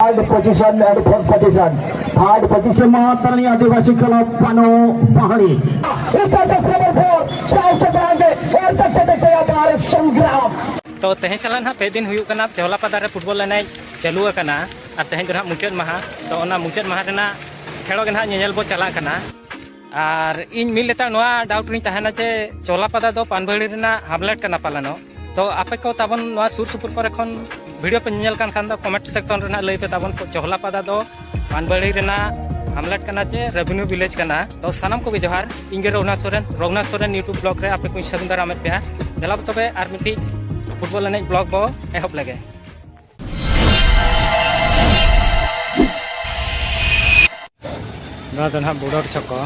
third position and fourth position. Third position Mahatarani Adivasi Club Pano Pahari. Number 4 South Chapage और देखते हमारे संग्राम तो तेहे चलन हा पे दिन हुयु कना चहला पदा रे फुटबॉल एने चालू कना और तेहे जो मुचाद महा तो ओना मुचाद महा रेना खेलो गना नेल बो चला कना और इन मिल लेता नोआ डाउट नि तहना जे चहला पदा दो पानबड़ी रेना हामलेट कना पालानो तो आपे को ताबन नोआ सुर सुपुर करे खन वीडियो पे नेल कान खान दा कमेंट सेक्शन रेना लई पे ताबन चहला पदा दो पानबड़ी रेना हामलेट कना जे रेवेन्यू विलेज कना तो सानाम को जोहार इंगे रघुनाथ सोरेन यूट्यूब ब्लॉग रे आपे को सागुन दाराम पे देला तबे आर मिटी फुटबॉल एने ब्लॉग बो एहब लगे ना तो ना बुड़र चको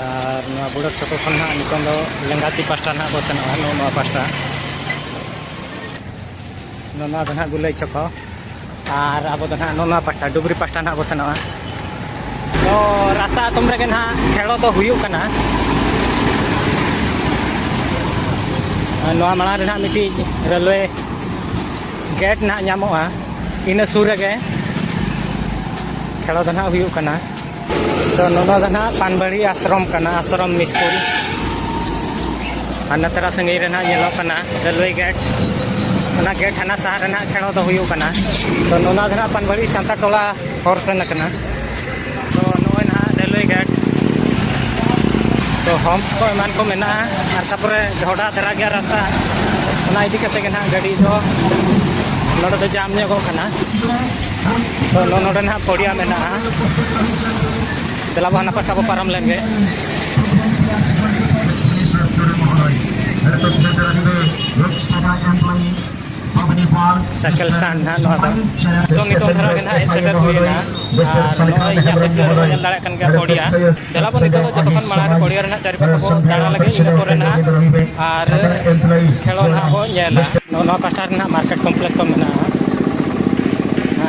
और ना बुड़र चको खन ना निकन दो लेंगाती पास्टा ना बो तना नो पास्टा ना तो ना गुलै चको और अब तो ना नो पास्टा डुबरी पास्टा ना बो सना तो रास्ता तुमरे के ना खेलो तो हुयु कना नोआ माला रेना मिटी रेलवे गेट ना नामोआ इन सुर गे खेलो दना हुयु कना तो नोनो दना पानबड़ी आश्रम कना आश्रम स्कूल अन तरह संगे रेना येलो कना रेलवे गेट ना गेट हना शहर रेना खेलो तो हुयु कना तो नोना दना पानबड़ी सांता टोला हॉर्सन कना तो नोय ना रेलवे गेट तो होम्स को एमान को मेना और तापरे ढोडा धरा गया रास्ता ना इदी कते ना गाड़ी दो नोडे तो जाम ने को कना तो नोडे ना पड़िया मेना दला बहाना पाटा को पारम लेंगे साइकिल स्टैंड ना नो तो नितो धरा के ना सेटर हुईना और नो या पे जल दाड़ा कन के पड़िया दला बन नितो जतो खन माला रे पड़िया रे ना चारि पाखा को दाड़ा लगे इन कोरे ना और खेलो ना हो येला नो पास्टा ना मार्केट कॉम्प्लेक्स को मेना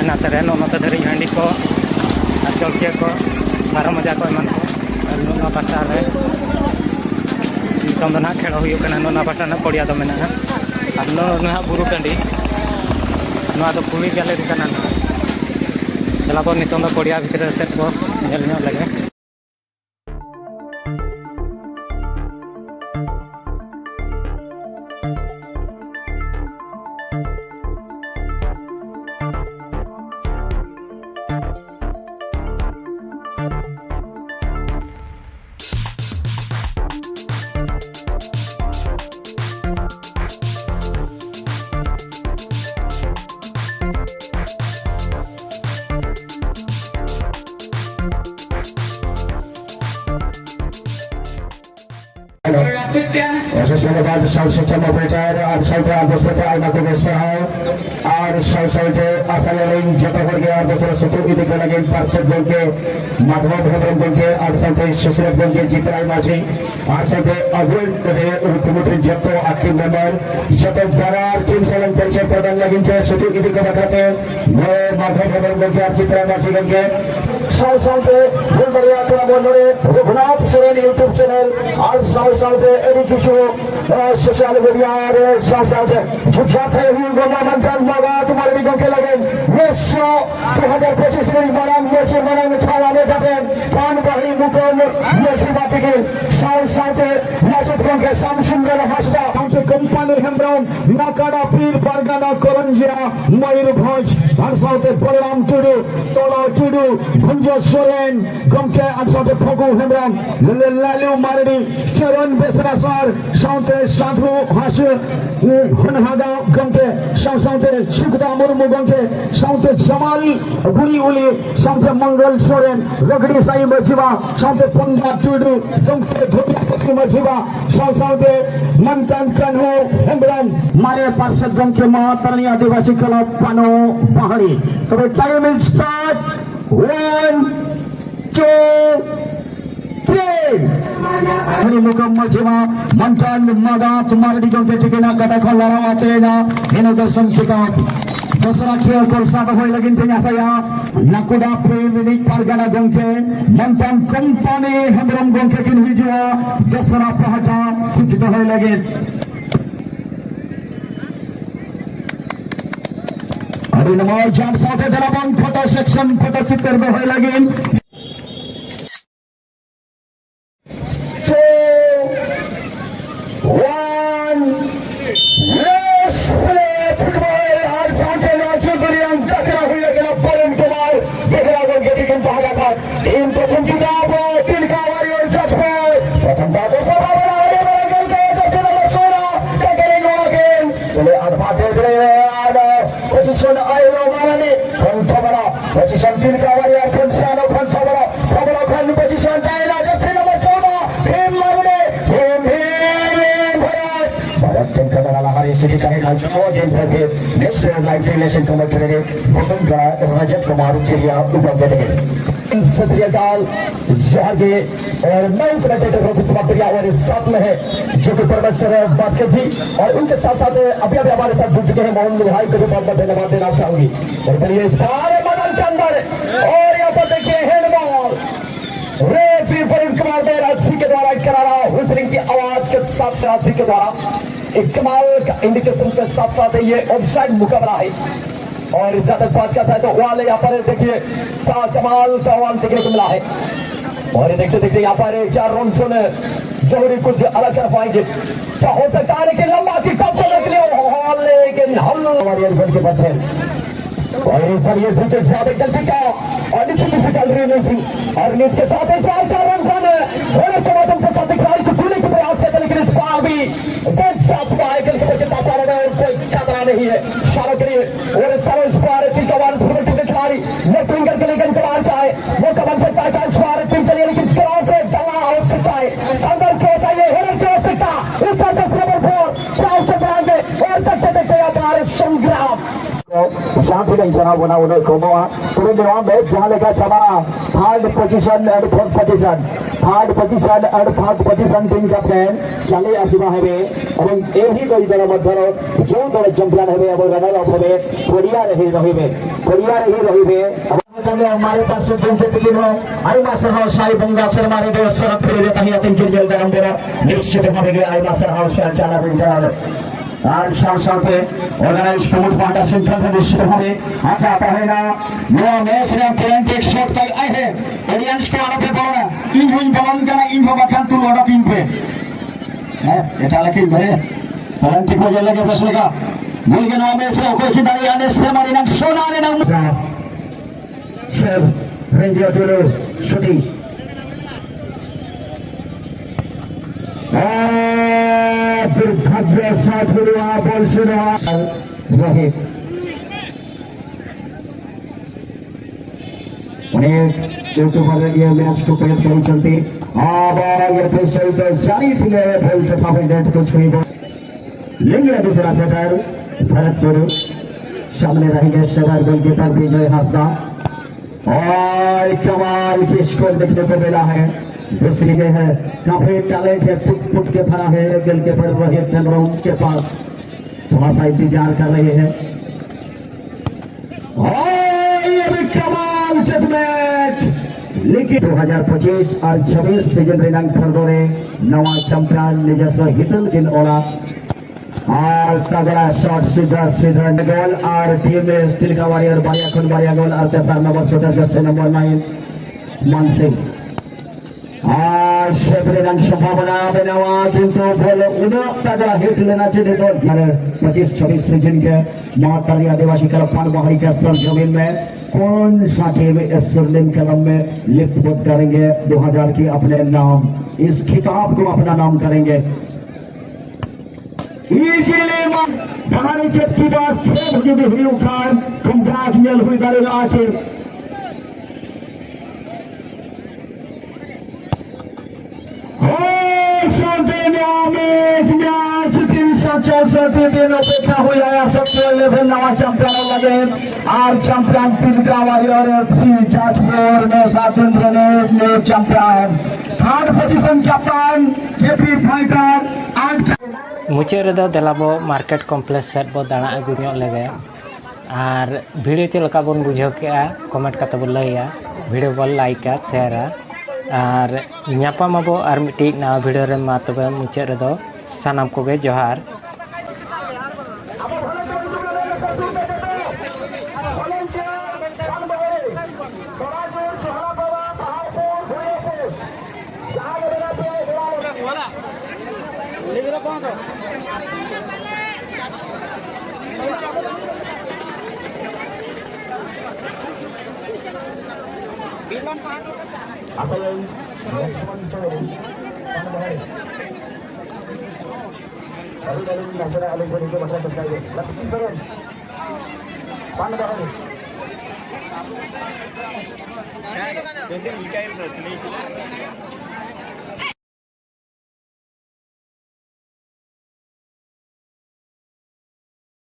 ना तरे नो मत धरी हांडी को चौकिया को बारो मजा को मन को नो पास्टा रे नितो ना खेलो हुयु कना नो पास्टा ना पड़िया तो मेना और नो ना बुरु टंडी नो तो पुली गैलरी कना चला तो नितो पड़िया भीतर सेट को नेल लगे बाद सबसे चलो बेटर और सबसे दूसरे पे आना को बेसा है और सबसे आसान लाइन जता कर गया दूसरा सुपर की दिखा लगे पार्षद बन के माधव भवन बन के और सबसे सुश्रत बन के जीतराय माछी और सबसे अगुल रे मुख्यमंत्री जतो एक्टिव मेंबर जतो बरार टीम सेवन परिचय प्रदान लगिन छे सुपर की दिखा बताते वो माधव भवन बन के जीतराय माछी बन के सबसे बुलबड़िया तो बोलरे रघुनाथ सोरेन यूट्यूब चैनल और सबसे एडी किशो सोशल मीडिया और साथ झुझा थे गोमा मंथन मगा तुम्हारे निगम के लगे विश्व 2025 में बराम मोची मना में खावाने जाते पान बहरी मुकम मोची बात की साथ लाचत को के साम सुंदर हंसदा हमसे कंपनी हेमब्राउन नाकाडा पीर परगना करंजिया मयूरभंज और साथ बलराम टुडू तोला टुडू भुंजो सोरेन गम के और साथ फगु हेमब्राउन लालू मारडी चरण बेसरा सर साथ साधु हास्य हनहागा गमके साथ सुखदा मुर्मू गमके साथ जमाल गुड़ी उली साथ मंगल सोरेन रगड़ी साई मझिवा साथ पंडा टुडू गमके धोबिया मझिवा साथ मंथन कन्हो हेमब्राउन मारे पार्षद गमके महातरणी आदिवासी क्लब पानो पहाड़ी तो time will start 1 2 Ini mukammal jiwa mantan maga तुम्हारे निगम के ठिकाना कटा खोला आते ना इन्हें दर्शन सिखाओ दसरा खेल को साथ होए लगिन थे saya nakuda premini pargana gongke mantan company हेमब्राउन gongke kin hijwa दसरा पहचा kita होए लगिन Hari nama jam satu dalam foto section foto citar berhoi lagi. 2, 1, let's play football. Har sampai langsung yang tak kena hui lagi nak Parin Kumar. Dekra gol ketika bahagia kan. Tim प्रथम kita apa? Tilka Warrior Jasper. प्रथम babu sabah ada gol ke Jasper nomor 16. Kekering again. Boleh advantage ada. Position ayo mana ni? Kontabala. Position Tilka Warrior Konsano Kontabala. Kontabala kan position Thailand Jasper nomor 14. Tim Marune. Tim Bharat. Bharat tim kadang hari ini kami langsung game pergi. Next live relation commentary Gautam Rajat Kumar Chiria ऊपर बैठेंगे सत्रिया जाल जहां के और नौ commentator Rohit Kumar प्रिया और साथ में है जो कि परमेश्वर बास्केट जी और उनके साथ साथ अभी हमारे साथ जुड़ चुके हैं मोहम्मद भाई को भी बहुत बहुत धन्यवाद देना चाहूंगी और चलिए इस बार मैदान के अंदर और यहाँ पर देखिए हैंडबॉल रेफरी प्रवीण कुमार राजसी के द्वारा करारा हुसरिंग की आवाज के साथ राजसी के द्वारा एक कमाल का इंडिकेशन के साथ साथ ये ऑफसाइड मुकाबला है और ज्यादा बात करता है तो वाले यहाँ पर देखिए कमाल का वाल देखने को मिला है और देखते देखते यहाँ पर 4 रन सुने जोड़ी कुछ अलग कर पाएंगे क्या हो सकता है लेकिन लंबा की कब करने के लिए लेकिन हमारे के बच्चे और सर ये से ज्यादा गलती का और डिफिकल्ट रीनिंग और नीच के साथ 4 रन सुने और इसके बाद उनके साथ खिलाड़ी को दूसरे के प्रयास से लेकिन इस बार भी साथ बाइकल के बच्चे पास आ रहे हैं और कोई खतरा नहीं है शारों के लिए और सारों इस बार तीन कमाल के खिलाड़ी लेफ्ट विंगर के लिए कमाल चाहे वो कमाल सकता है चांस बार टीम के लिए लेकिन क्रॉस से डला हो सकता है संदर क्रॉस है ये हेडर क्रॉस सकता इसका 10 नंबर 4 चाउ चक्रांगे और देखते देखते हमारे संग्राम शांति नहीं सना बना उन्हें कोमोआ पूरे निवाम में जहां लेकर चला third position and fourth position team captain चले आसिबा हेबे এবং এই দুই দলের মধ্যে যে দল চ্যাম্পিয়ন হবে এবং রানার আপ হবে কোরিয়া রহিবে हमारे पास आई मास्टर हाउस सारी बंगा सर हमारे दोस्त सड़क पर रहता है तीन किल जल्द हम देना निश्चित भावे आई मास्टर हाउस से चाला बिल्कुल और साथ ऑर्गेनाइज प्रमोट पार्टा सेंटर में निश्चित भावे अच्छा आता है ना नया मैच में करंट एक शॉट तक आए हैं ऑडियंस के आने पे बोलना इन हुई बॉल का इन होगा खान तू लौटा इन पे है এটা लेकिन भाई करंट को जल्द के प्रश्न का भूल के नाम में से कोई खिलाड़ी आने से हमारे नाम सोना ने नाम सर रेंजर दो शूटिंग दुर्भाग्य साथ हुआ बॉल शुरू रोहित यूट्यूबर ये मैच को प्रेम करी चलती जाली फिले बॉल तथा नेट को छुई लेंगे दूसरा सेटर भरतपुर सामने रहेंगे सेटर गोलकीपर विजय हासदा और कमाल की स्कोर देखने को मिला है दूसरी के है काफी टैलेंट है फुट के भरा है गोलकीपर रोहित नेमरों के पास थोड़ा सा इंतजार कर रहे हैं और ये भी कमाल जजमेंट लेकिन 2025 और 26 सीजन रिनांग फरदोरे नवा चैंपियन निजस्व हितल गिन ओला और तगड़ा शॉट सीधा गोल और टीम में तिलका वारियर बारिया गोल और तेसर नंबर शूटर जर्सी नंबर 9 मान सिंह और शेफरिंग संभावना बनावा किंतु बोले उन्हें तगड़ा हिट लेना चाहिए तो 25-26 सीजन के महाकाली आदिवासी क्लब पानबाहरी के स्तर जमीन में कौन सा टीम इस स्वर्णिम कलम में लिप्त करेंगे 2000 की अपने नाम इस खिताब को अपना नाम करेंगे बाहरी चेक की बात से हुई उखान कंग्रेचुलेशन हुई करेगा आखिर दिन अपेक्षा हुई है सबसे लेवल नवा चैंपियन लगे और champion Tilka warrior FC Jajpur ने सातेंद्र ने champion third position captain KP fighter मुचाद रेदो देलाबो मार्केट कॉम्प्लेक्स सेट बो दाणा अगु ᱧᱚᱜ लेगे और वीडियो चलका बन बुझाव केआ कमेंट करते बो लैया वीडियो बो लाइका शेयरा और ᱧᱟᱯᱟᱢᱟᱵᱚ और मिट्टी नवा वीडियो रे मा तबे मुचाद रेदो सानाम कोगे जोहार Apa yang teman-teman dari masyarakat alih itu masyarakat terkait. Tapi keren. Pan bahari. Itu kan.